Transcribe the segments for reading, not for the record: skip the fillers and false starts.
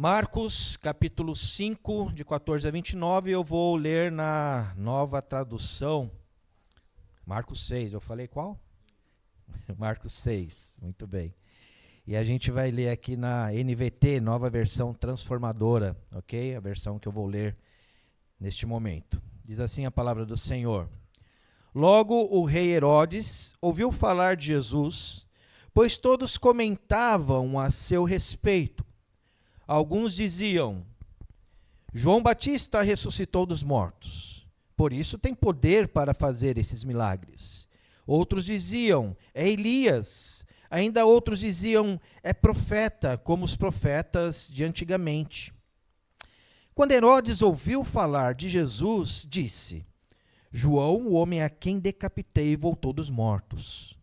Marcos, capítulo 5, de 14 a 29, eu vou ler na nova tradução. Marcos 6, eu falei qual? Marcos 6, muito bem. E a gente vai ler aqui na NVT, nova versão transformadora, ok? A versão que eu vou ler neste momento. Diz assim a palavra do Senhor. Logo o rei Herodes ouviu falar de Jesus, pois todos comentavam a seu respeito. Alguns diziam, João Batista ressuscitou dos mortos, por isso tem poder para fazer esses milagres. Outros diziam, é Elias. Ainda outros diziam, é profeta, como os profetas de antigamente. Quando Herodes ouviu falar de Jesus, disse, João, o homem a quem decapitei, voltou dos mortos.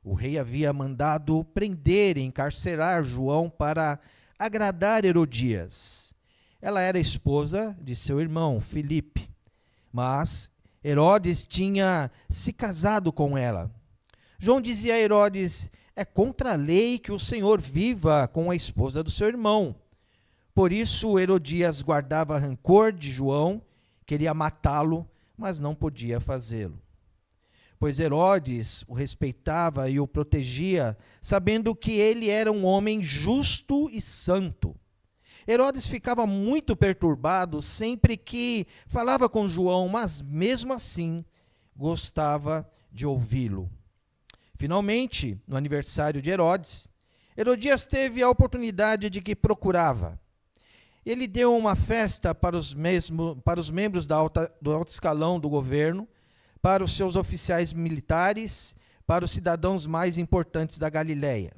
O rei havia mandado prender e encarcerar João para agradar Herodias. Ela era esposa de seu irmão, Filipe, mas Herodes tinha se casado com ela. João dizia a Herodes, é contra a lei que o Senhor viva com a esposa do seu irmão. Por isso Herodias guardava rancor de João, queria matá-lo, mas não podia fazê-lo. Pois Herodes o respeitava e o protegia, sabendo que ele era um homem justo e santo. Herodes ficava muito perturbado sempre que falava com João, mas mesmo assim gostava de ouvi-lo. Finalmente, no aniversário de Herodes, Herodias teve a oportunidade de que procurava. Ele deu uma festa para os membros do alto escalão do governo, para os seus oficiais militares, para os cidadãos mais importantes da Galileia.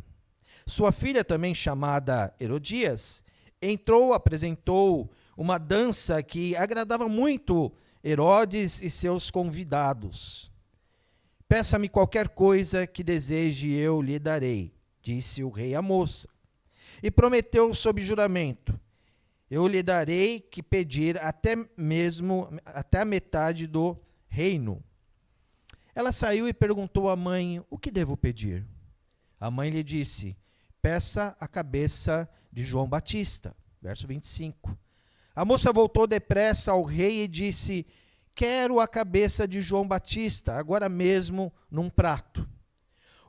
Sua filha, também chamada Herodias, apresentou uma dança que agradava muito Herodes e seus convidados. Peça-me qualquer coisa que deseje, eu lhe darei, disse o rei à moça. E prometeu sob juramento, eu lhe darei que pedir até a metade do reino. Ela saiu e perguntou à mãe, o que devo pedir? A mãe lhe disse, peça a cabeça de João Batista. Verso 25. A moça voltou depressa ao rei e disse, quero a cabeça de João Batista, agora mesmo num prato.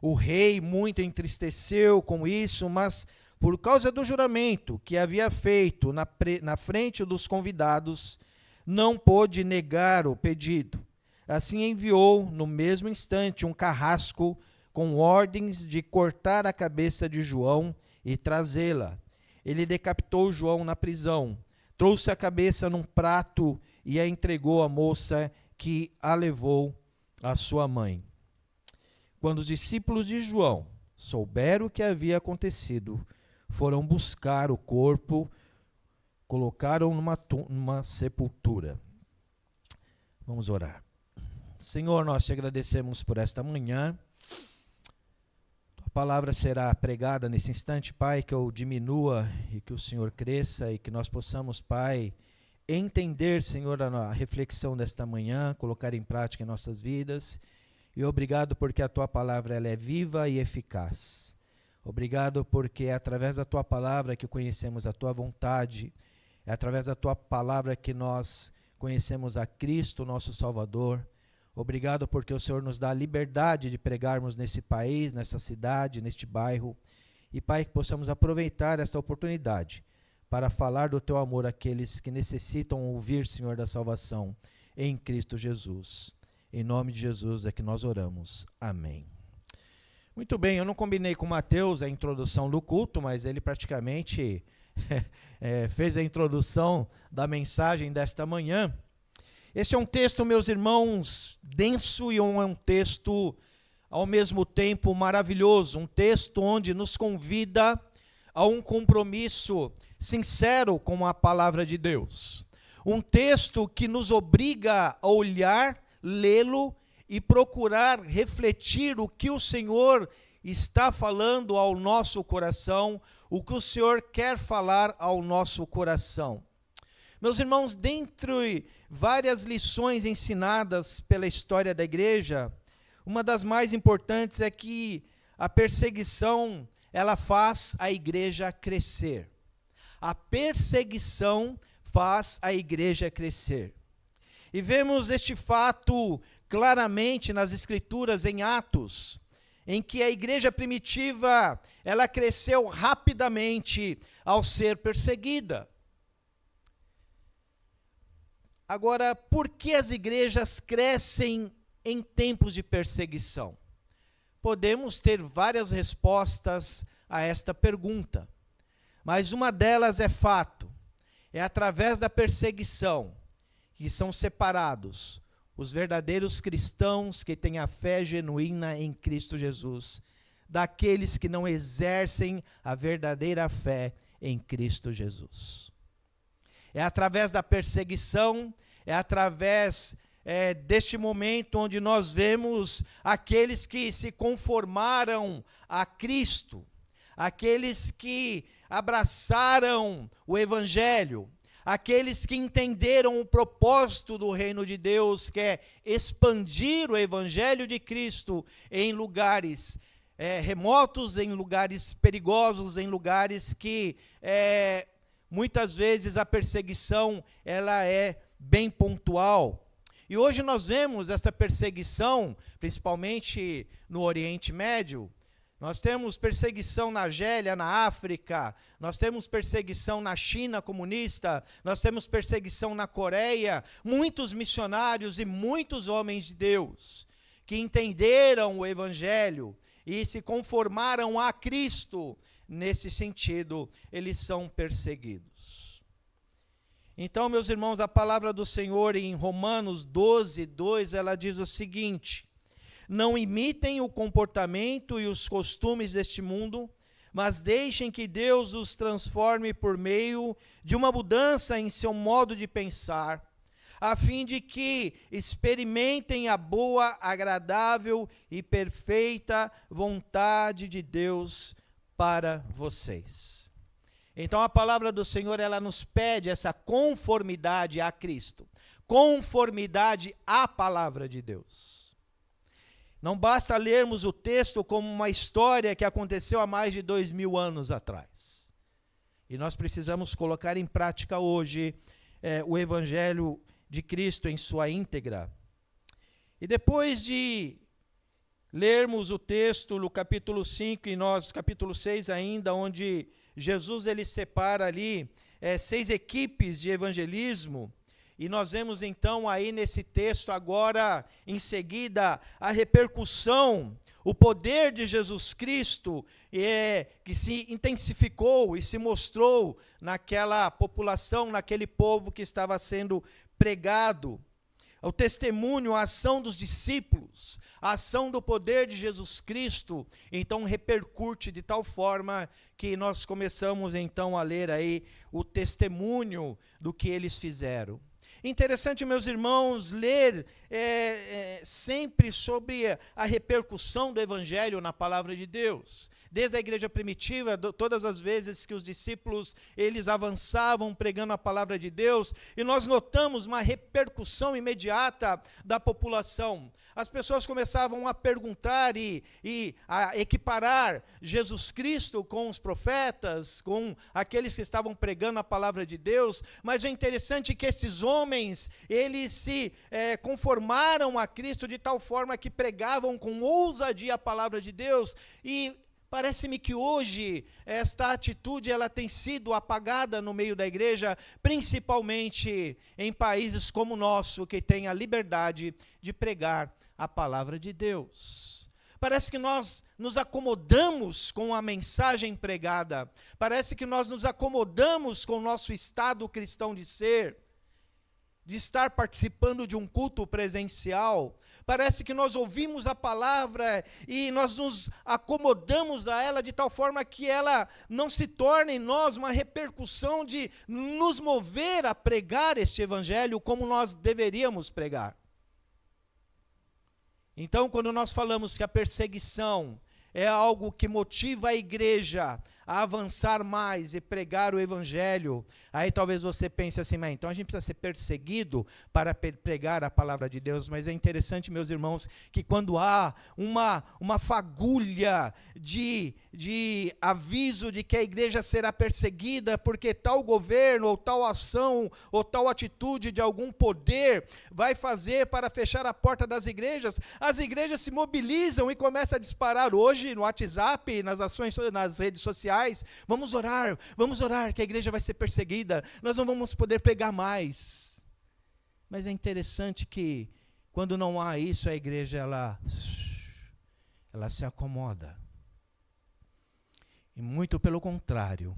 O rei muito entristeceu com isso, mas por causa do juramento que havia feito na frente dos convidados, não pôde negar o pedido. Assim enviou, no mesmo instante, um carrasco com ordens de cortar a cabeça de João e trazê-la. Ele decapitou João na prisão, trouxe a cabeça num prato e a entregou à moça que a levou à sua mãe. Quando os discípulos de João souberam o que havia acontecido, foram buscar o corpo, colocaram numa sepultura. Vamos orar. Senhor, nós te agradecemos por esta manhã. Tua palavra será pregada nesse instante, Pai, que eu diminua e que o Senhor cresça e que nós possamos, Pai, entender, Senhor, a reflexão desta manhã, colocar em prática em nossas vidas. E obrigado porque a tua palavra ela é viva e eficaz. Obrigado porque é através da tua palavra que conhecemos a tua vontade, é através da tua palavra que nós conhecemos a Cristo, nosso Salvador. Obrigado porque o Senhor nos dá a liberdade de pregarmos nesse país, nessa cidade, neste bairro. E, Pai, que possamos aproveitar esta oportunidade para falar do teu amor àqueles que necessitam ouvir, Senhor, da salvação em Cristo Jesus. Em nome de Jesus é que nós oramos. Amém. Muito bem, eu não combinei com o Mateus a introdução do culto, mas ele praticamente fez a introdução da mensagem desta manhã. Este é um texto, meus irmãos, denso e é um texto, ao mesmo tempo, maravilhoso. Um texto onde nos convida a um compromisso sincero com a palavra de Deus. Um texto que nos obriga a olhar, lê-lo e procurar refletir o que o Senhor está falando ao nosso coração, o que o Senhor quer falar ao nosso coração. Meus irmãos, dentre várias lições ensinadas pela história da igreja, uma das mais importantes é que a perseguição, ela faz a igreja crescer. A perseguição faz a igreja crescer. E vemos este fato claramente nas Escrituras, em Atos, em que a igreja primitiva, ela cresceu rapidamente ao ser perseguida. Agora, por que as igrejas crescem em tempos de perseguição? Podemos ter várias respostas a esta pergunta, mas uma delas é fato. É através da perseguição que são separados os verdadeiros cristãos que têm a fé genuína em Cristo Jesus, daqueles que não exercem a verdadeira fé em Cristo Jesus. É através da perseguição, é através deste momento onde nós vemos aqueles que se conformaram a Cristo, aqueles que abraçaram o Evangelho, aqueles que entenderam o propósito do reino de Deus, que é expandir o Evangelho de Cristo em lugares remotos, em lugares perigosos, em lugares que muitas vezes a perseguição ela é bem pontual. E hoje nós vemos essa perseguição, principalmente no Oriente Médio. Nós temos perseguição na Argélia, na África, nós temos perseguição na China comunista, nós temos perseguição na Coreia. Muitos missionários e muitos homens de Deus que entenderam o Evangelho e se conformaram a Cristo, nesse sentido, eles são perseguidos. Então, meus irmãos, a palavra do Senhor em Romanos 12, 2, ela diz o seguinte: não imitem o comportamento e os costumes deste mundo, mas deixem que Deus os transforme por meio de uma mudança em seu modo de pensar, a fim de que experimentem a boa, agradável e perfeita vontade de Deus para vocês. Então a palavra do Senhor, ela nos pede essa conformidade a Cristo, conformidade à palavra de Deus. Não basta lermos o texto como uma história que aconteceu há mais de 2000 anos atrás. E nós precisamos colocar em prática hoje o Evangelho de Cristo em sua íntegra. E depois de lermos o texto no capítulo 5 e nós, capítulo 6 ainda, onde Jesus ele separa ali 6 equipes de evangelismo, e nós vemos então aí nesse texto agora, em seguida, a repercussão, o poder de Jesus Cristo, que se intensificou e se mostrou naquela população, naquele povo que estava sendo pregado. O testemunho, a ação dos discípulos, a ação do poder de Jesus Cristo, então repercute de tal forma que nós começamos então a ler aí o testemunho do que eles fizeram. Interessante, meus irmãos, ler sempre sobre a repercussão do Evangelho na palavra de Deus. Desde a igreja primitiva, todas as vezes que os discípulos, eles avançavam pregando a palavra de Deus, e nós notamos uma repercussão imediata da população. As pessoas começavam a perguntar e a equiparar Jesus Cristo com os profetas, com aqueles que estavam pregando a palavra de Deus, mas o interessante é que esses homens, eles se conformaram a Cristo de tal forma que pregavam com ousadia a palavra de Deus, e parece-me que hoje esta atitude ela tem sido apagada no meio da igreja, principalmente em países como o nosso, que tem a liberdade de pregar a palavra de Deus. Parece que nós nos acomodamos com a mensagem pregada, parece que nós nos acomodamos com o nosso estado cristão de ser, de estar participando de um culto presencial. Parece que nós ouvimos a palavra e nós nos acomodamos a ela de tal forma que ela não se torne em nós uma repercussão de nos mover a pregar este evangelho como nós deveríamos pregar. Então, quando nós falamos que a perseguição é algo que motiva a igreja a avançar mais e pregar o evangelho, aí talvez você pense assim, mas então a gente precisa ser perseguido para pregar a palavra de Deus. Mas é interessante, meus irmãos, que quando há uma fagulha de aviso de que a igreja será perseguida porque tal governo, ou tal ação, ou tal atitude de algum poder vai fazer para fechar a porta das igrejas, as igrejas se mobilizam e começam a disparar hoje no WhatsApp, nas ações, nas redes sociais, vamos orar, que a igreja vai ser perseguida, nós não vamos poder pregar mais. Mas é interessante que quando não há isso, a igreja ela se acomoda. E muito pelo contrário,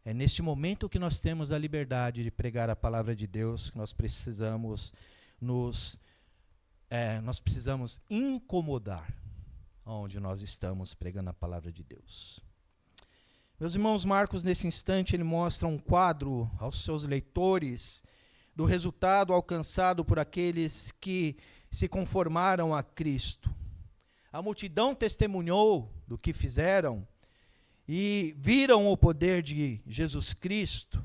é neste momento que nós temos a liberdade de pregar a palavra de Deus que nós precisamos nós precisamos incomodar onde nós estamos pregando a palavra de Deus. Meus irmãos, Marcos, nesse instante, ele mostra um quadro aos seus leitores do resultado alcançado por aqueles que se conformaram a Cristo. A multidão testemunhou do que fizeram e viram o poder de Jesus Cristo.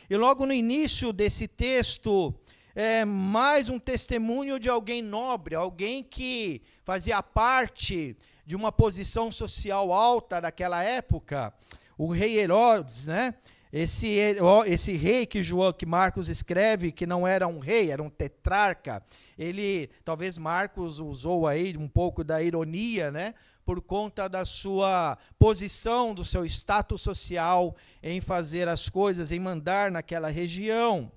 E logo no início desse texto, é mais um testemunho de alguém nobre, alguém que fazia parte de uma posição social alta daquela época, o rei Herodes, né? Esse rei que Marcos escreve, que não era um rei, era um tetrarca, talvez Marcos usou aí um pouco da ironia, né? Por conta da sua posição, do seu status social em fazer as coisas, em mandar naquela região.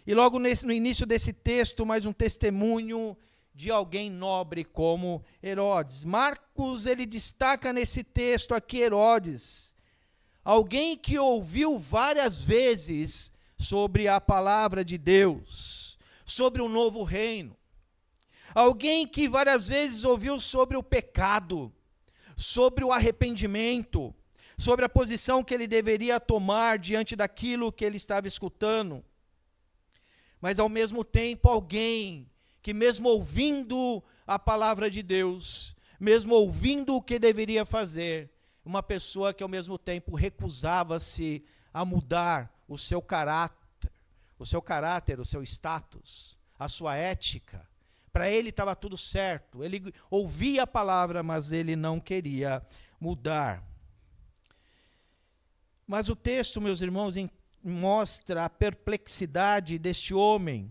E logo no início desse texto, mais um testemunho de alguém nobre como Herodes. Marcos, ele destaca nesse texto aqui Herodes, alguém que ouviu várias vezes sobre a palavra de Deus, sobre o novo reino. Alguém que várias vezes ouviu sobre o pecado, sobre o arrependimento, sobre a posição que ele deveria tomar diante daquilo que ele estava escutando. Mas ao mesmo tempo alguém que mesmo ouvindo a palavra de Deus, mesmo ouvindo o que deveria fazer, uma pessoa que ao mesmo tempo recusava-se a mudar o seu caráter, o seu status, a sua ética. Para ele estava tudo certo, ele ouvia a palavra, mas ele não queria mudar. Mas o texto, meus irmãos, mostra a perplexidade deste homem.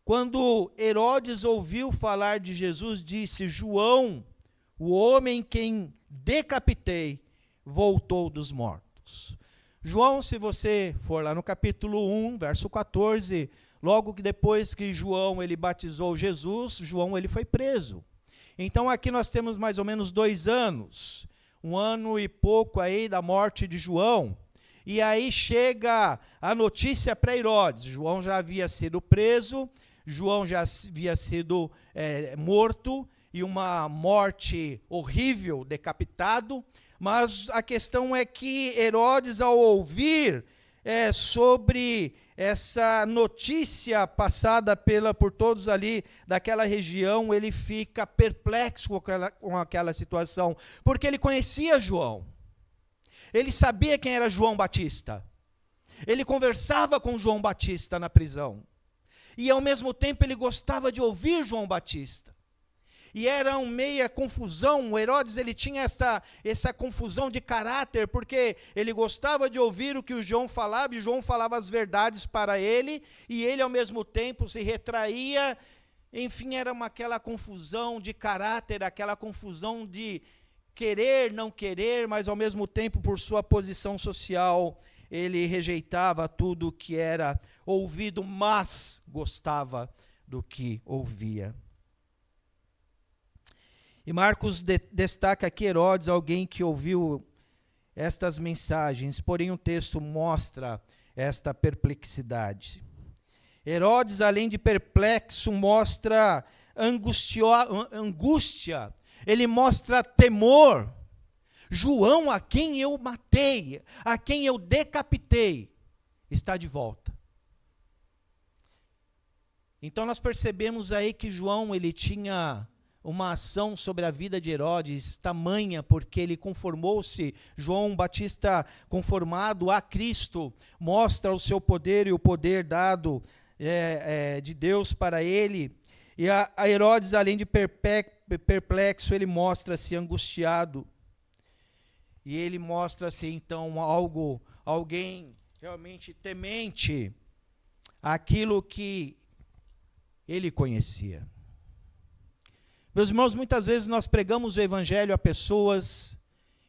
Quando Herodes ouviu falar de Jesus, disse: João, o homem quem decapitei, voltou dos mortos. João, se você for lá no capítulo 1, verso 14, logo que depois que João ele batizou Jesus, João ele foi preso. Então aqui nós temos mais ou menos 2 anos, 1 ano e pouco aí da morte de João. E aí chega a notícia para Herodes. João já havia sido preso, João já havia sido morto, e uma morte horrível, decapitado. Mas a questão é que Herodes, ao ouvir sobre essa notícia passada por todos ali daquela região, ele fica perplexo com aquela situação, porque ele conhecia João. Ele sabia quem era João Batista. Ele conversava com João Batista na prisão. E ao mesmo tempo ele gostava de ouvir João Batista. E era uma meia confusão. O Herodes ele tinha essa confusão de caráter, porque ele gostava de ouvir o que o João falava, e João falava as verdades para ele, e ele ao mesmo tempo se retraía. Enfim, era aquela confusão de caráter, aquela confusão de querer, não querer, mas ao mesmo tempo, por sua posição social, ele rejeitava tudo que era ouvido, mas gostava do que ouvia. E Marcos destaca aqui Herodes, alguém que ouviu estas mensagens, porém o texto mostra esta perplexidade. Herodes, além de perplexo, mostra angústia, ele mostra temor. João, a quem eu matei, a quem eu decapitei, está de volta. Então nós percebemos aí que João ele tinha uma ação sobre a vida de Herodes tamanha, porque ele conformou-se, João Batista conformado a Cristo, mostra o seu poder e o poder dado de Deus para ele. E a Herodes, além de perplexo, ele mostra-se angustiado. E ele mostra-se, então, alguém realmente temente àquilo que ele conhecia. Meus irmãos, muitas vezes nós pregamos o evangelho a pessoas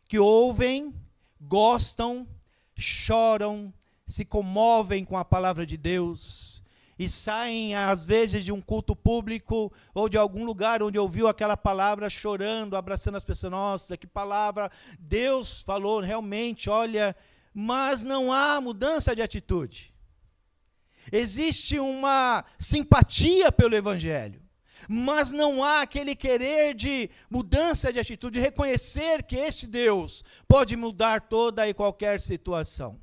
que ouvem, gostam, choram, se comovem com a palavra de Deus e saem, às vezes, de um culto público ou de algum lugar onde ouviu aquela palavra, chorando, abraçando as pessoas. Nossa, que palavra! Deus falou realmente, olha, mas não há mudança de atitude. Existe uma simpatia pelo evangelho, mas não há aquele querer de mudança de atitude, de reconhecer que este Deus pode mudar toda e qualquer situação.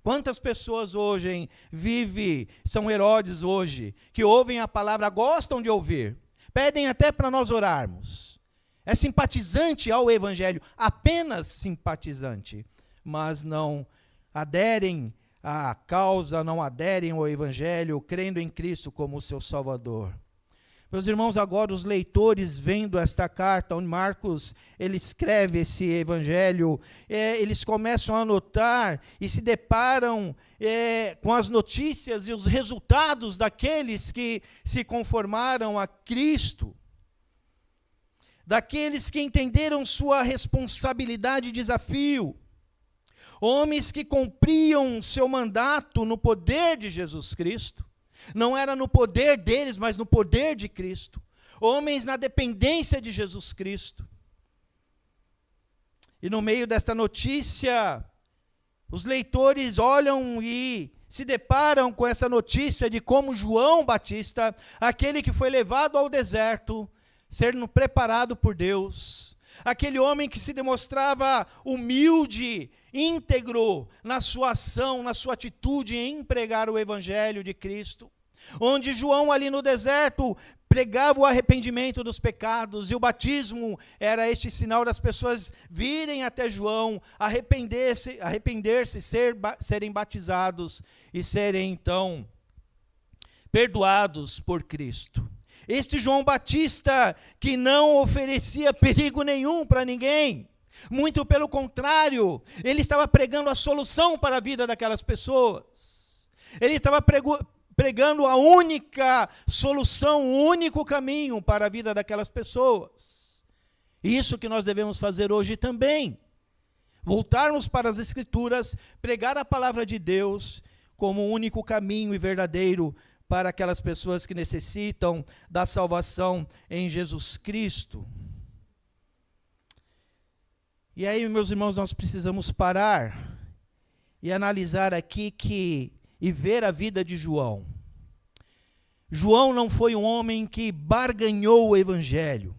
Quantas pessoas hoje são Herodes hoje, que ouvem a palavra, gostam de ouvir, pedem até para nós orarmos. É simpatizante ao evangelho, apenas simpatizante, mas não aderem à causa, não aderem ao evangelho, crendo em Cristo como o seu Salvador. Meus irmãos, agora os leitores vendo esta carta, onde Marcos ele escreve esse evangelho, eles começam a notar e se deparam com as notícias e os resultados daqueles que se conformaram a Cristo, daqueles que entenderam sua responsabilidade e desafio, homens que cumpriam seu mandato no poder de Jesus Cristo. Não era no poder deles, mas no poder de Cristo. Homens na dependência de Jesus Cristo. E no meio desta notícia, os leitores olham e se deparam com essa notícia de como João Batista, aquele que foi levado ao deserto, sendo preparado por Deus, aquele homem que se demonstrava humilde, íntegro na sua ação, na sua atitude em pregar o evangelho de Cristo, onde João ali no deserto pregava o arrependimento dos pecados, e o batismo era este sinal das pessoas virem até João, arrepender-se, serem batizados e serem então perdoados por Cristo. Este João Batista que não oferecia perigo nenhum para ninguém, muito pelo contrário, ele estava pregando a solução para a vida daquelas pessoas. Ele estava pregando a única solução, o único caminho para a vida daquelas pessoas. Isso que nós devemos fazer hoje também. Voltarmos para as Escrituras, pregar a palavra de Deus como o único caminho e verdadeiro para aquelas pessoas que necessitam da salvação em Jesus Cristo. E aí, meus irmãos, nós precisamos parar e analisar aqui e ver a vida de João. João não foi um homem que barganhou o evangelho.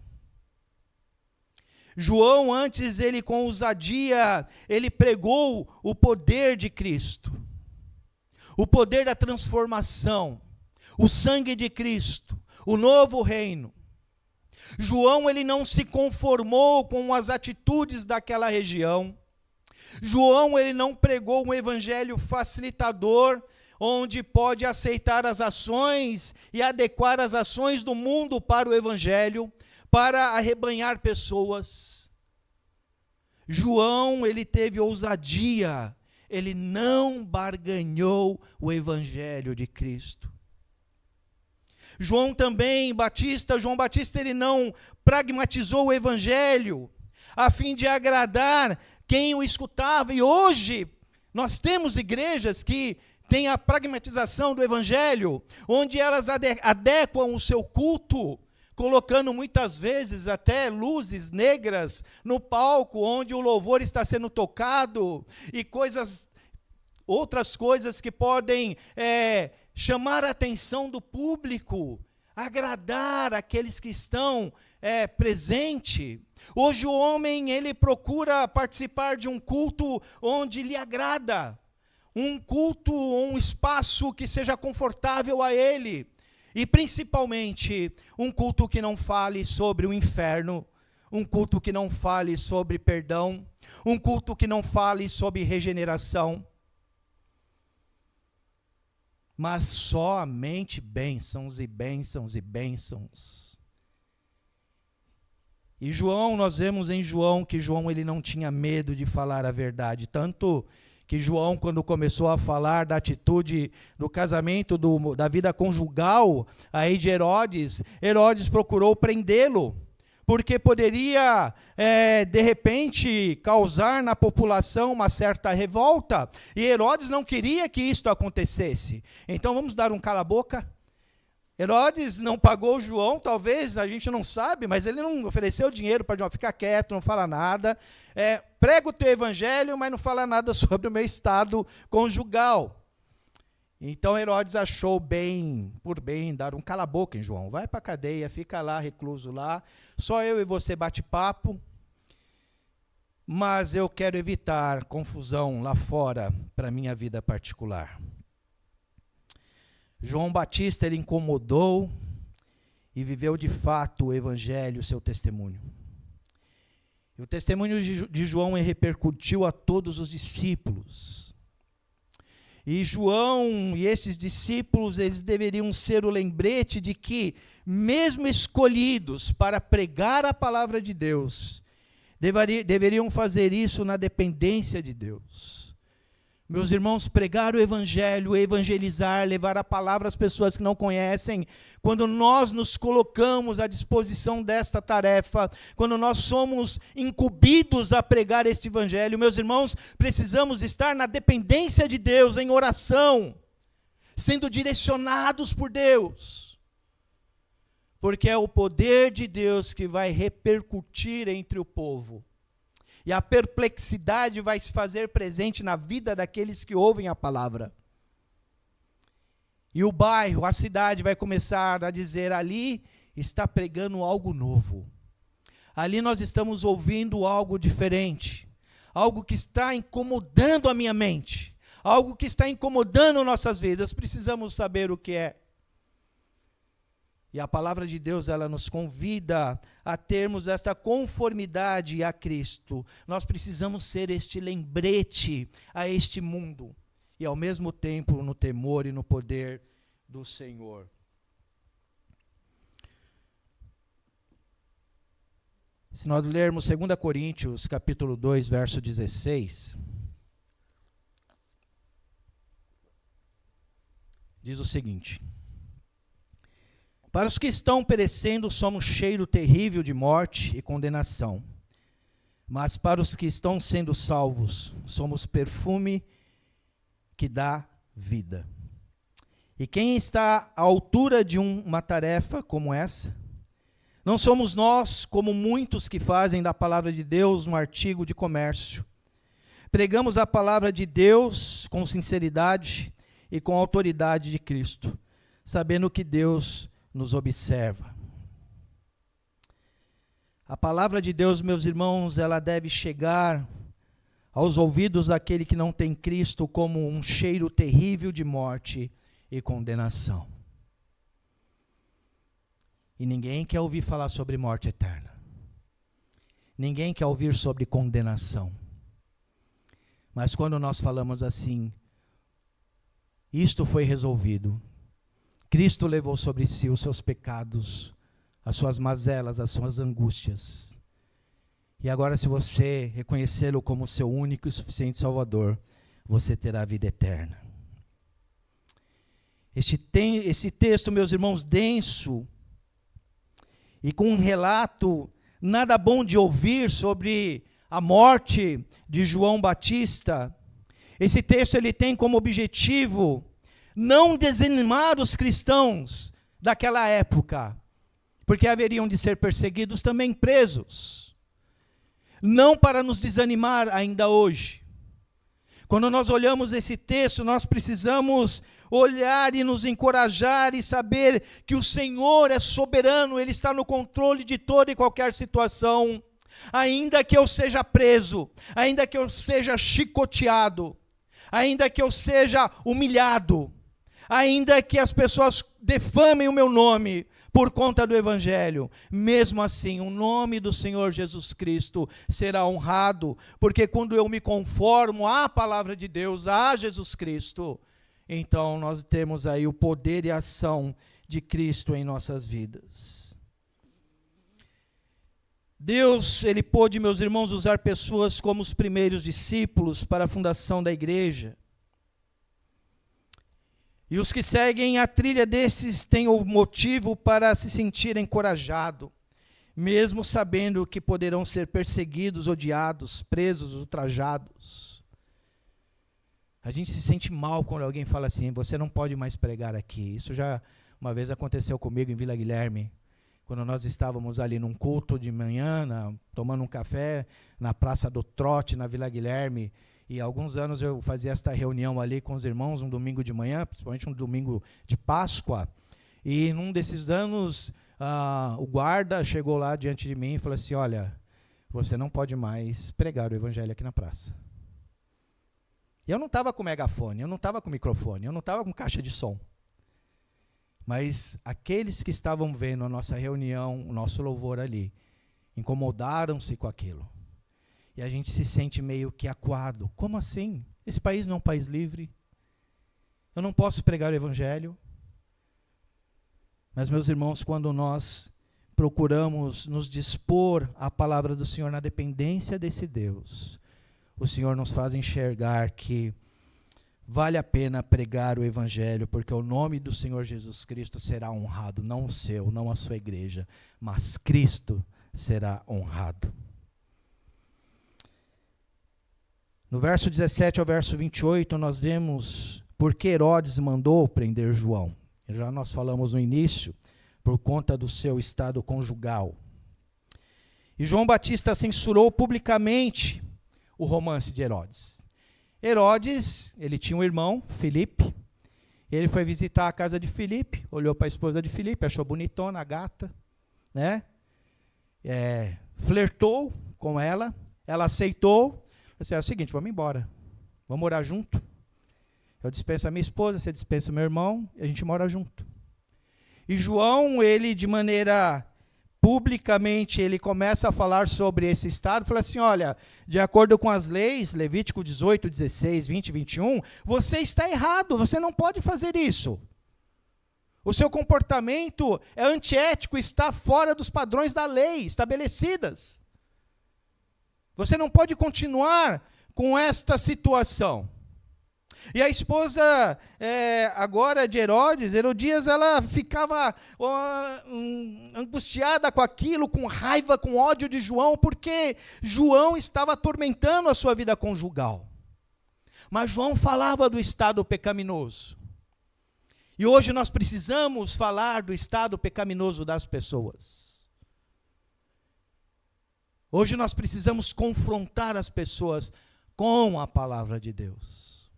João, antes, ele com ousadia, ele pregou o poder de Cristo, o poder da transformação, o sangue de Cristo, o novo reino. João, ele não se conformou com as atitudes daquela região. João, ele não pregou um evangelho facilitador, onde pode aceitar as ações e adequar as ações do mundo para o evangelho, para arrebanhar pessoas. João, ele teve ousadia, ele não barganhou o evangelho de Cristo. João Batista, ele não pragmatizou o evangelho a fim de agradar quem o escutava. E hoje nós temos igrejas que têm a pragmatização do evangelho, onde elas adequam o seu culto, colocando muitas vezes até luzes negras no palco, onde o louvor está sendo tocado, e outras coisas que podem chamar a atenção do público, agradar aqueles que estão presentes. Hoje o homem, ele procura participar de um culto onde lhe agrada, um culto, um espaço que seja confortável a ele. E principalmente um culto que não fale sobre o inferno, um culto que não fale sobre perdão, um culto que não fale sobre regeneração, mas somente bênçãos e bênçãos e bênçãos. E João, nós vemos em João que João ele não tinha medo de falar a verdade, tanto que João, quando começou a falar da atitude do casamento, da vida conjugal aí de Herodes, Herodes procurou prendê-lo, porque poderia, de repente, causar na população uma certa revolta, e Herodes não queria que isto acontecesse. Então vamos dar um cala-boca? Herodes não pagou João, talvez, a gente não sabe, mas ele não ofereceu dinheiro para João ficar quieto, não fala nada. Prega o teu evangelho, mas não fala nada sobre o meu estado conjugal. Então Herodes achou por bem dar um cala-boca em João. Vai para a cadeia, fica lá, recluso lá, só eu e você bate papo, mas eu quero evitar confusão lá fora para a minha vida particular. João Batista, ele incomodou e viveu de fato o evangelho, o seu testemunho. E o testemunho de João repercutiu a todos os discípulos. E João e esses discípulos, eles deveriam ser o lembrete de que, mesmo escolhidos para pregar a palavra de Deus, deveriam fazer isso na dependência de Deus. Meus irmãos, pregar o evangelho, evangelizar, levar a palavra às pessoas que não conhecem, quando nós nos colocamos à disposição desta tarefa, quando nós somos incumbidos a pregar este evangelho, meus irmãos, precisamos estar na dependência de Deus, em oração, sendo direcionados por Deus, porque é o poder de Deus que vai repercutir entre o povo. E a perplexidade vai se fazer presente na vida daqueles que ouvem a palavra. E o bairro, a cidade vai começar a dizer, ali está pregando algo novo. Ali nós estamos ouvindo algo diferente. Algo que está incomodando a minha mente. Algo que está incomodando nossas vidas. Precisamos saber o que é. E a palavra de Deus, ela nos convida a termos esta conformidade a Cristo. Nós precisamos ser este lembrete a este mundo. E ao mesmo tempo no temor e no poder do Senhor. Se nós lermos 2 Coríntios, capítulo 2, verso 16, diz o seguinte: para os que estão perecendo, somos cheiro terrível de morte e condenação. Mas para os que estão sendo salvos, somos perfume que dá vida. E quem está à altura de uma tarefa como essa? Não somos nós, como muitos que fazem da palavra de Deus um artigo de comércio. Pregamos a palavra de Deus com sinceridade e com a autoridade de Cristo, sabendo que Deus nos observa. A palavra de Deus, meus irmãos, ela deve chegar aos ouvidos daquele que não tem Cristo como um cheiro terrível de morte e condenação. E ninguém quer ouvir falar sobre morte eterna. Ninguém quer ouvir sobre condenação. Mas quando nós falamos assim, isto foi resolvido. Cristo levou sobre si os seus pecados, as suas mazelas, as suas angústias. E agora, se você reconhecê-lo como seu único e suficiente Salvador, você terá a vida eterna. Esse texto, meus irmãos, denso, e com um relato nada bom de ouvir sobre a morte de João Batista. Esse texto ele tem como objetivo não desanimar os cristãos daquela época, porque haveriam de ser perseguidos, também presos. Não para nos desanimar ainda hoje. Quando nós olhamos esse texto, nós precisamos olhar e nos encorajar e saber que o Senhor é soberano, Ele está no controle de toda e qualquer situação. Ainda que eu seja preso, ainda que eu seja chicoteado, ainda que eu seja humilhado, ainda que as pessoas defamem o meu nome por conta do Evangelho, mesmo assim o nome do Senhor Jesus Cristo será honrado, porque quando eu me conformo à palavra de Deus, a Jesus Cristo, então nós temos aí o poder e a ação de Cristo em nossas vidas. Deus, Ele pôde, meus irmãos, usar pessoas como os primeiros discípulos para a fundação da igreja. E os que seguem a trilha desses têm o motivo para se sentir encorajado, mesmo sabendo que poderão ser perseguidos, odiados, presos, ultrajados. A gente se sente mal quando alguém fala assim, você não pode mais pregar aqui. Isso já uma vez aconteceu comigo em Vila Guilherme, quando nós estávamos ali num culto de manhã, tomando um café na Praça do Trote, na Vila Guilherme, e há alguns anos eu fazia esta reunião ali com os irmãos, um domingo de manhã, principalmente um domingo de Páscoa, e num desses anos, o guarda chegou lá diante de mim e falou assim, olha, você não pode mais pregar o evangelho aqui na praça. E eu não estava com megafone, eu não estava com microfone, eu não estava com caixa de som. Mas aqueles que estavam vendo a nossa reunião, o nosso louvor ali, incomodaram-se com aquilo. E a gente se sente meio que acuado. Como assim? Esse país não é um país livre? Eu não posso pregar o evangelho? Mas, meus irmãos, quando nós procuramos nos dispor à palavra do Senhor na dependência desse Deus, o Senhor nos faz enxergar que vale a pena pregar o evangelho, porque o nome do Senhor Jesus Cristo será honrado, não o seu, não a sua igreja, mas Cristo será honrado. No verso 17 ao verso 28, nós vemos por que Herodes mandou prender João. Já nós falamos no início, por conta do seu estado conjugal. E João Batista censurou publicamente o romance de Herodes. Herodes, ele tinha um irmão, Filipe. Ele foi visitar a casa de Filipe, olhou para a esposa de Filipe, achou bonitona, gata, né? Flertou com ela, ela aceitou. Disse, é o seguinte, vamos embora, vamos morar junto. Eu dispenso a minha esposa, você dispensa o meu irmão, e a gente mora junto. E João, ele de maneira publicamente, ele começa a falar sobre esse estado, fala assim, olha, de acordo com as leis, Levítico 18, 16, 20 e 21, você está errado, você não pode fazer isso. O seu comportamento é antiético, está fora dos padrões da lei estabelecidas. Você não pode continuar com esta situação. E a esposa agora de Herodias, ela ficava angustiada com aquilo, com raiva, com ódio de João, porque João estava atormentando a sua vida conjugal. Mas João falava do estado pecaminoso. E hoje nós precisamos falar do estado pecaminoso das pessoas. Hoje nós precisamos confrontar as pessoas com a palavra de Deus.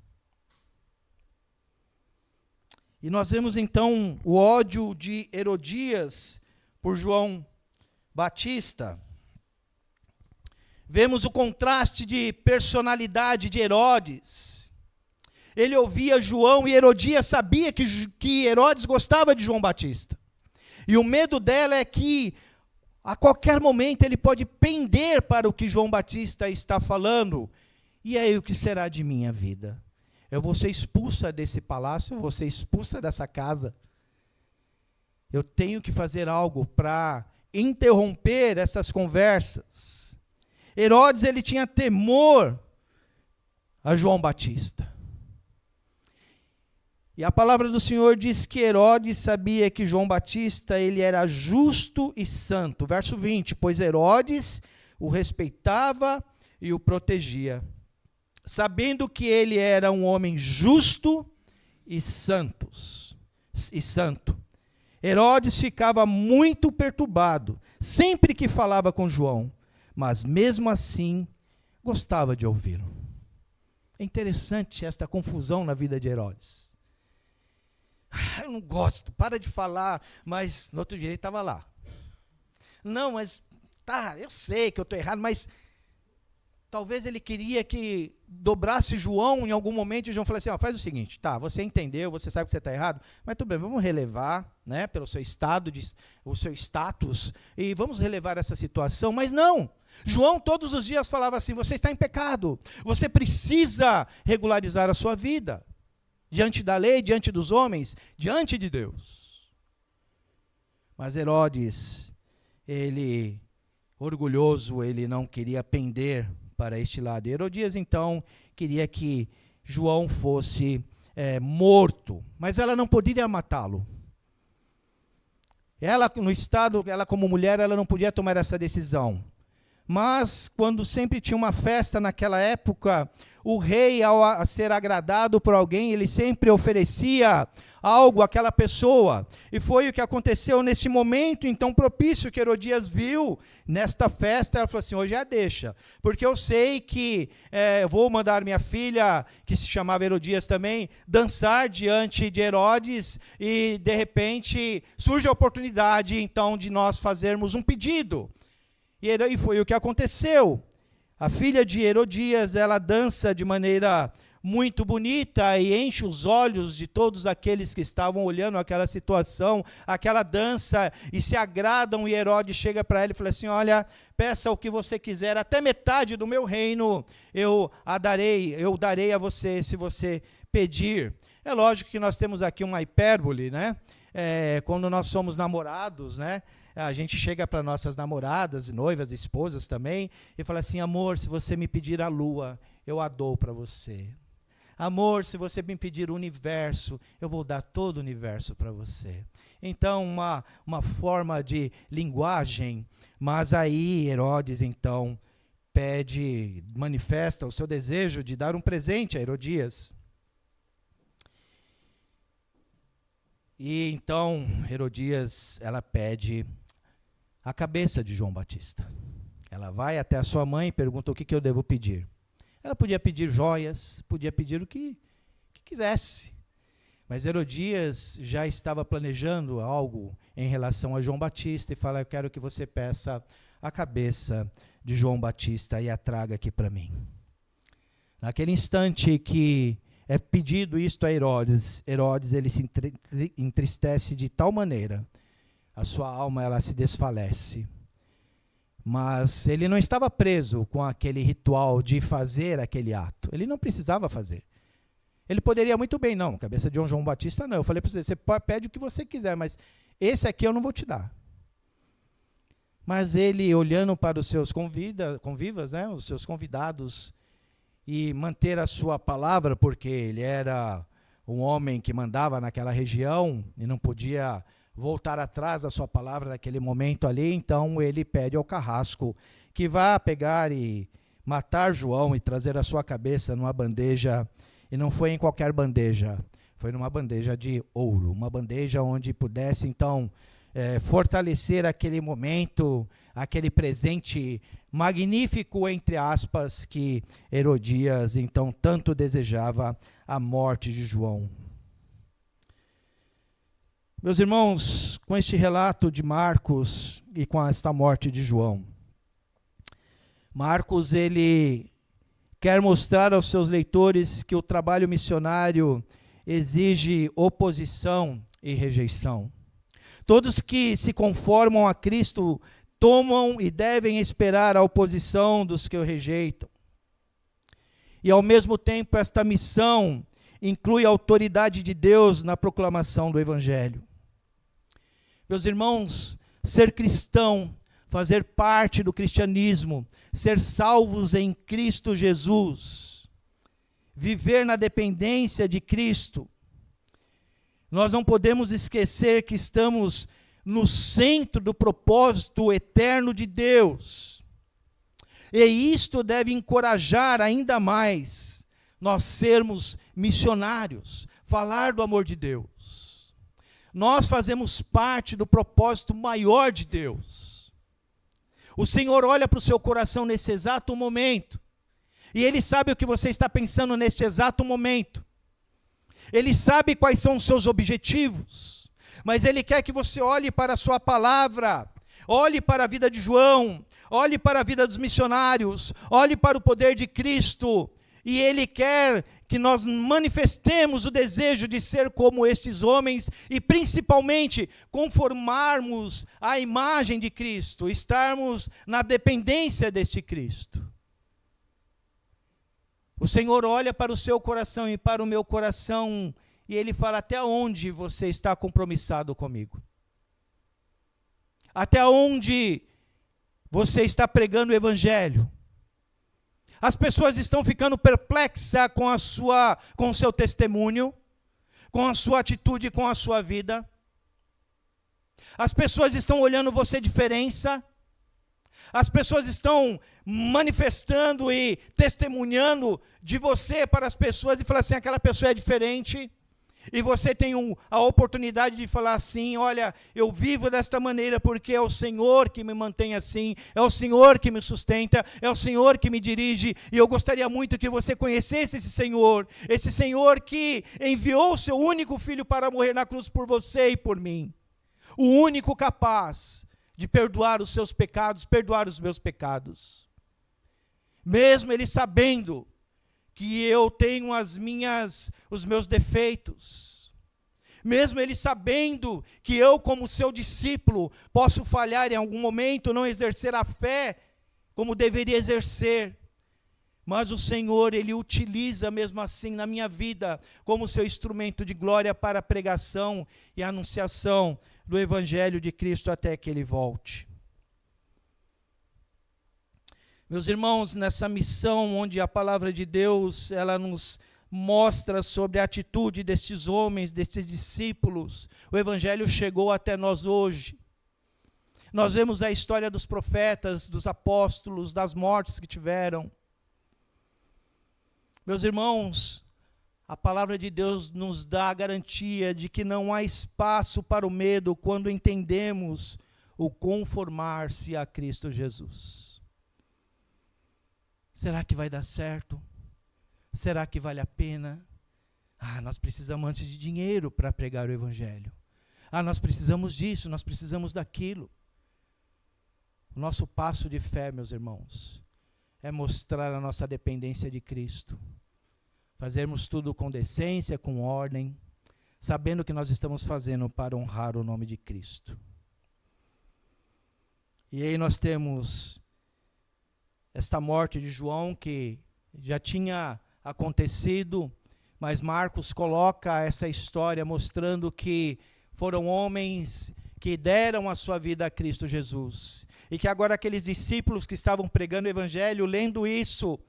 E nós vemos então o ódio de Herodias por João Batista. Vemos o contraste de personalidade de Herodes. Ele ouvia João e Herodias sabia que Herodes gostava de João Batista. E o medo dela é que a qualquer momento ele pode pender para o que João Batista está falando. E aí o que será de minha vida? Eu vou ser expulsa desse palácio, eu vou ser expulsa dessa casa. Eu tenho que fazer algo para interromper essas conversas. Herodes, ele tinha temor a João Batista. E a palavra do Senhor diz que Herodes sabia que João Batista, ele era justo e santo. Verso 20, pois Herodes o respeitava e o protegia, sabendo que ele era um homem justo e santo. Herodes ficava muito perturbado, sempre que falava com João, mas mesmo assim gostava de ouvi-lo. É interessante esta confusão na vida de Herodes. Eu não gosto, para de falar, mas no outro dia ele estava lá. Não, mas tá, eu sei que eu estou errado, mas Talvez ele queria que dobrasse João em algum momento, e João falou assim, faz o seguinte, tá, você entendeu, você sabe que você está errado, mas tudo bem, vamos relevar, né, pelo seu estado, o seu status, e vamos relevar essa situação, mas não. João todos os dias falava assim, você está em pecado, você precisa regularizar a sua vida, diante da lei, diante dos homens, diante de Deus. Mas Herodes, ele, orgulhoso, ele não queria pender para este lado. Herodias, então, queria que João fosse morto, mas ela não poderia matá-lo. Ela, no estado, ela como mulher, ela não podia tomar essa decisão. Mas, quando sempre tinha uma festa naquela época, o rei, ao ser agradado por alguém, ele sempre oferecia algo àquela pessoa. E foi o que aconteceu nesse momento, então, propício que Herodias viu nesta festa. Ela falou assim, hoje é a deixa, porque eu sei que eu vou mandar minha filha, que se chamava Herodias também, dançar diante de Herodes, e, de repente, surge a oportunidade, então, de nós fazermos um pedido. E foi o que aconteceu. A filha de Herodias, ela dança de maneira muito bonita e enche os olhos de todos aqueles que estavam olhando aquela situação, aquela dança, e se agradam, e Herodes chega para ela e fala assim, olha, peça o que você quiser, até metade do meu reino eu darei a você, se você pedir. É lógico que nós temos aqui uma hipérbole, né? Quando nós somos namorados, né? A gente chega para nossas namoradas, noivas, esposas também, e fala assim, amor, se você me pedir a lua, eu a dou para você. Amor, se você me pedir o universo, eu vou dar todo o universo para você. Então, uma forma de linguagem, mas aí Herodes, então, manifesta o seu desejo de dar um presente a Herodias. E então, Herodias, ela pede a cabeça de João Batista. Ela vai até a sua mãe e pergunta o que eu devo pedir. Ela podia pedir joias, podia pedir o que quisesse. Mas Herodias já estava planejando algo em relação a João Batista e fala, eu quero que você peça a cabeça de João Batista e a traga aqui para mim. Naquele instante que é pedido isto a Herodes, ele se entristece de tal maneira, a sua alma ela se desfalece. Mas ele não estava preso com aquele ritual de fazer aquele ato. Ele não precisava fazer. Ele poderia muito bem, não, cabeça de João Batista não. Eu falei para você pede o que você quiser, mas esse aqui eu não vou te dar. Mas ele, olhando para os seus convivas, né, os seus convidados, e manter a sua palavra, porque ele era um homem que mandava naquela região e não podia voltar atrás da sua palavra naquele momento ali, então ele pede ao carrasco que vá pegar e matar João e trazer a sua cabeça numa bandeja, e não foi em qualquer bandeja, foi numa bandeja de ouro, uma bandeja onde pudesse então fortalecer aquele momento, aquele presente magnífico, entre aspas, que Herodias então tanto desejava, a morte de João. Meus irmãos, com este relato de Marcos e com esta morte de João, Marcos ele quer mostrar aos seus leitores que o trabalho missionário exige oposição e rejeição. Todos que se conformam a Cristo tomam e devem esperar a oposição dos que o rejeitam. E ao mesmo tempo esta missão inclui a autoridade de Deus na proclamação do Evangelho. Meus irmãos, ser cristão, fazer parte do cristianismo, ser salvos em Cristo Jesus, viver na dependência de Cristo, nós não podemos esquecer que estamos no centro do propósito eterno de Deus. E isto deve encorajar ainda mais nós sermos missionários, falar do amor de Deus. Nós fazemos parte do propósito maior de Deus. O Senhor olha para o seu coração nesse exato momento, e Ele sabe o que você está pensando neste exato momento. Ele sabe quais são os seus objetivos, mas Ele quer que você olhe para a sua palavra, olhe para a vida de João, olhe para a vida dos missionários, olhe para o poder de Cristo, e Ele quer que nós manifestemos o desejo de ser como estes homens e principalmente conformarmos à imagem de Cristo, estarmos na dependência deste Cristo. O Senhor olha para o seu coração e para o meu coração e Ele fala: até onde você está compromissado comigo? Até onde você está pregando o Evangelho? As pessoas estão ficando perplexas com o seu testemunho, com a sua atitude, com a sua vida. As pessoas estão olhando você diferença. As pessoas estão manifestando e testemunhando de você para as pessoas e falar assim: aquela pessoa é diferente. E você tem a oportunidade de falar assim: olha, eu vivo desta maneira porque é o Senhor que me mantém assim, é o Senhor que me sustenta, é o Senhor que me dirige, e eu gostaria muito que você conhecesse esse Senhor que enviou o seu único Filho para morrer na cruz por você e por mim, o único capaz de perdoar os seus pecados, perdoar os meus pecados, mesmo Ele sabendo que eu tenho os meus defeitos, mesmo Ele sabendo que eu, como seu discípulo, posso falhar em algum momento, não exercer a fé como deveria exercer, mas o Senhor, Ele utiliza mesmo assim na minha vida, como seu instrumento de glória para a pregação e a anunciação do Evangelho de Cristo até que Ele volte. Meus irmãos, nessa missão onde a palavra de Deus, ela nos mostra sobre a atitude destes homens, destes discípulos, o Evangelho chegou até nós hoje. Nós vemos a história dos profetas, dos apóstolos, das mortes que tiveram. Meus irmãos, a palavra de Deus nos dá a garantia de que não há espaço para o medo quando entendemos o conformar-se a Cristo Jesus. Será que vai dar certo? Será que vale a pena? Nós precisamos antes de dinheiro para pregar o Evangelho. Nós precisamos disso, nós precisamos daquilo. O nosso passo de fé, meus irmãos, é mostrar a nossa dependência de Cristo. Fazermos tudo com decência, com ordem, sabendo que nós estamos fazendo para honrar o nome de Cristo. E aí nós temos esta morte de João, que já tinha acontecido, mas Marcos coloca essa história mostrando que foram homens que deram a sua vida a Cristo Jesus. E que agora aqueles discípulos que estavam pregando o Evangelho, lendo isso,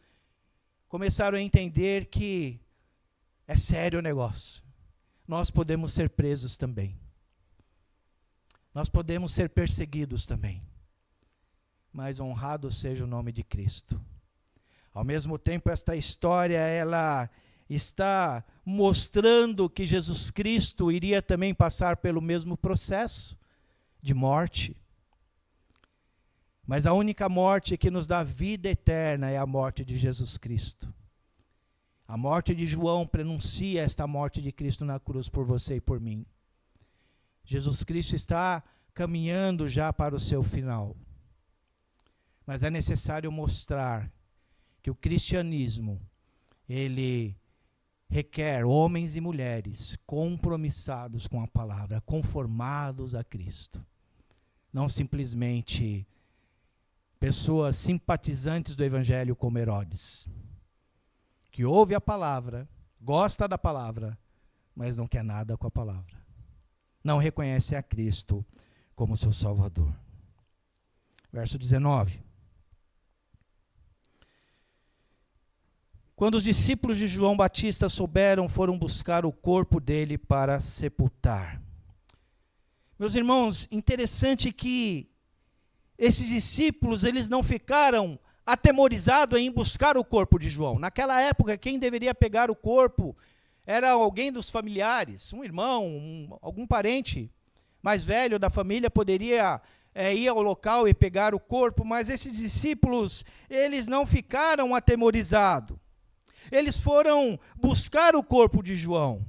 começaram a entender que é sério o negócio. Nós podemos ser presos também. Nós podemos ser perseguidos também. Mas honrado seja o nome de Cristo. Ao mesmo tempo, esta história, ela está mostrando que Jesus Cristo iria também passar pelo mesmo processo de morte. Mas a única morte que nos dá vida eterna é a morte de Jesus Cristo. A morte de João prenuncia esta morte de Cristo na cruz por você e por mim. Jesus Cristo está caminhando já para o seu final. Mas é necessário mostrar que o cristianismo, ele requer homens e mulheres compromissados com a palavra, conformados a Cristo. Não simplesmente pessoas simpatizantes do Evangelho como Herodes, que ouve a palavra, gosta da palavra, mas não quer nada com a palavra. Não reconhece a Cristo como seu Salvador. Verso 19. Quando os discípulos de João Batista souberam, foram buscar o corpo dele para sepultar. Meus irmãos, interessante que esses discípulos, eles não ficaram atemorizados em buscar o corpo de João. Naquela época, quem deveria pegar o corpo era alguém dos familiares, um irmão, algum parente mais velho da família poderia ir ao local e pegar o corpo, mas esses discípulos, eles não ficaram atemorizados. Eles foram buscar o corpo de João.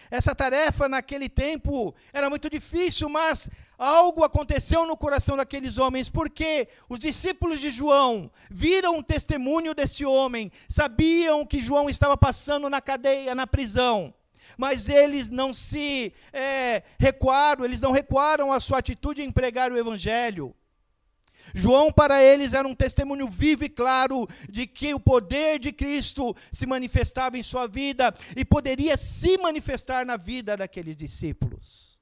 Essa tarefa naquele tempo era muito difícil, mas Algo aconteceu no coração daqueles homens, porque os discípulos de João viram o testemunho desse homem, sabiam que João estava passando na cadeia, na prisão, mas eles não se recuaram, eles não recuaram a sua atitude em pregar o evangelho. João para eles era um testemunho vivo e claro de que o poder de Cristo se manifestava em sua vida e poderia se manifestar na vida daqueles discípulos.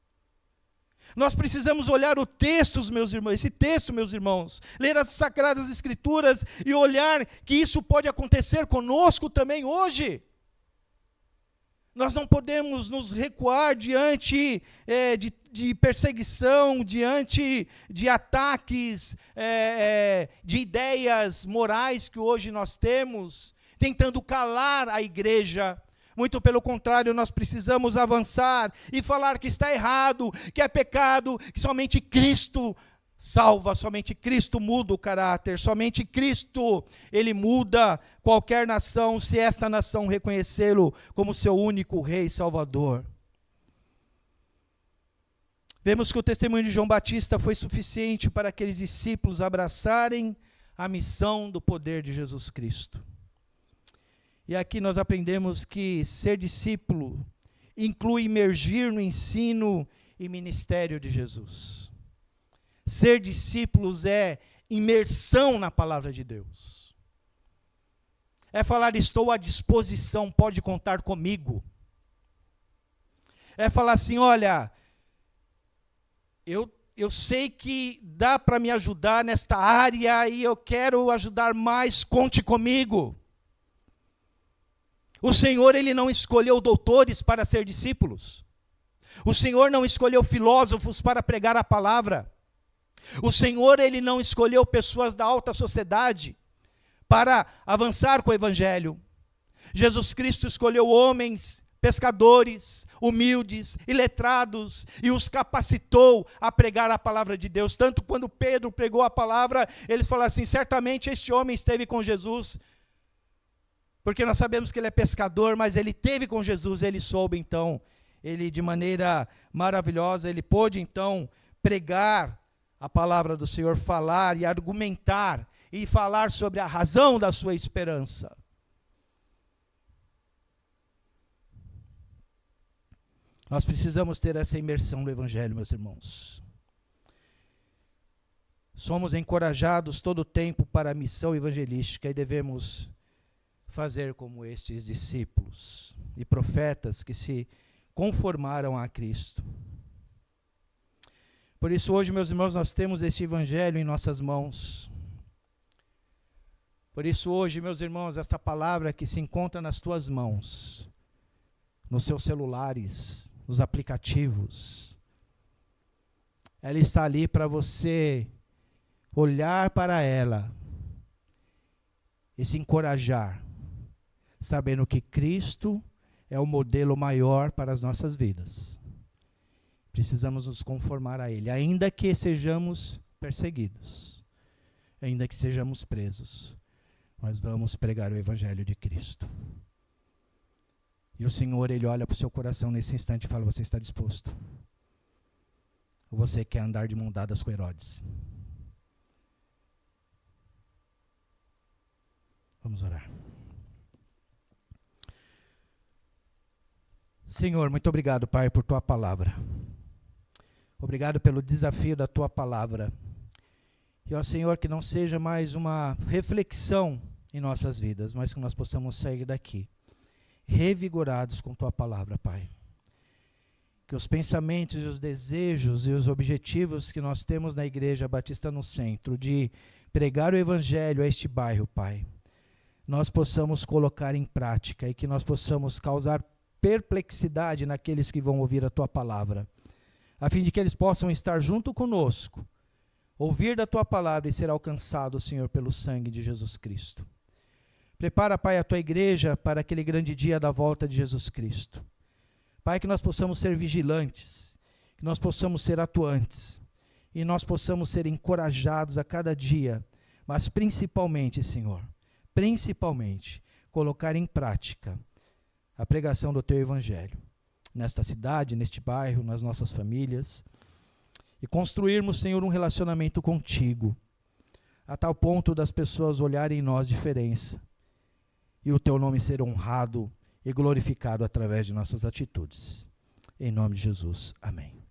Nós precisamos olhar o texto, meus irmãos, esse texto, meus irmãos, ler as Sagradas Escrituras e olhar que isso pode acontecer conosco também hoje. Nós não podemos nos recuar diante de perseguição, diante de ataques, de ideias morais que hoje nós temos, tentando calar a igreja. Muito pelo contrário, nós precisamos avançar e falar que está errado, que é pecado, que somente Cristo salva, somente Cristo muda o caráter, somente Cristo, Ele muda qualquer nação, se esta nação reconhecê-lo como seu único Rei e Salvador. Vemos que o testemunho de João Batista foi suficiente para aqueles discípulos abraçarem a missão do poder de Jesus Cristo. E aqui nós aprendemos que ser discípulo inclui imergir no ensino e ministério de Jesus. Ser discípulos é imersão na palavra de Deus. É falar, estou à disposição, pode contar comigo. É falar assim, olha, eu sei que dá para me ajudar nesta área e eu quero ajudar mais, conte comigo. O Senhor, Ele não escolheu doutores para ser discípulos. O Senhor não escolheu filósofos para pregar a palavra. O Senhor, Ele não escolheu pessoas da alta sociedade para avançar com o Evangelho. Jesus Cristo escolheu homens, pescadores, humildes, iletrados, e os capacitou a pregar a palavra de Deus. Tanto quando Pedro pregou a palavra, eles falaram assim, certamente este homem esteve com Jesus, porque nós sabemos que ele é pescador, mas ele esteve com Jesus, ele soube então, ele de maneira maravilhosa, ele pôde então pregar a palavra do Senhor, falar e argumentar e falar sobre a razão da sua esperança. Nós precisamos ter essa imersão no Evangelho, meus irmãos. Somos encorajados todo o tempo para a missão evangelística e devemos fazer como estes discípulos e profetas que se conformaram a Cristo. Por isso hoje, meus irmãos, nós temos este Evangelho em nossas mãos. Por isso hoje, meus irmãos, esta palavra que se encontra nas tuas mãos, nos seus celulares, nos aplicativos, ela está ali para você olhar para ela e se encorajar, sabendo que Cristo é o modelo maior para as nossas vidas. Precisamos nos conformar a Ele, ainda que sejamos perseguidos, ainda que sejamos presos, nós vamos pregar o Evangelho de Cristo. E o Senhor, Ele olha para o seu coração nesse instante e fala, você está disposto? Ou você quer andar de mão dadas com Herodes? Vamos orar. Senhor, muito obrigado, Pai, por Tua palavra. Obrigado pelo desafio da Tua palavra. E, ó Senhor, que não seja mais uma reflexão em nossas vidas, mas que nós possamos sair daqui revigorados com Tua palavra, Pai. Que os pensamentos e os desejos e os objetivos que nós temos na Igreja Batista no Centro, de pregar o Evangelho a este bairro, Pai, nós possamos colocar em prática e que nós possamos causar perplexidade naqueles que vão ouvir a Tua palavra, a fim de que eles possam estar junto conosco, ouvir da Tua palavra e ser alcançados, Senhor, pelo sangue de Jesus Cristo. Prepara, Pai, a Tua igreja para aquele grande dia da volta de Jesus Cristo. Pai, que nós possamos ser vigilantes, que nós possamos ser atuantes, e nós possamos ser encorajados a cada dia, mas principalmente, Senhor, principalmente, colocar em prática a pregação do Teu Evangelho, nesta cidade, neste bairro, nas nossas famílias, e construirmos, Senhor, um relacionamento contigo, a tal ponto das pessoas olharem em nós diferença e o teu nome ser honrado e glorificado através de nossas atitudes. Em nome de Jesus. Amém.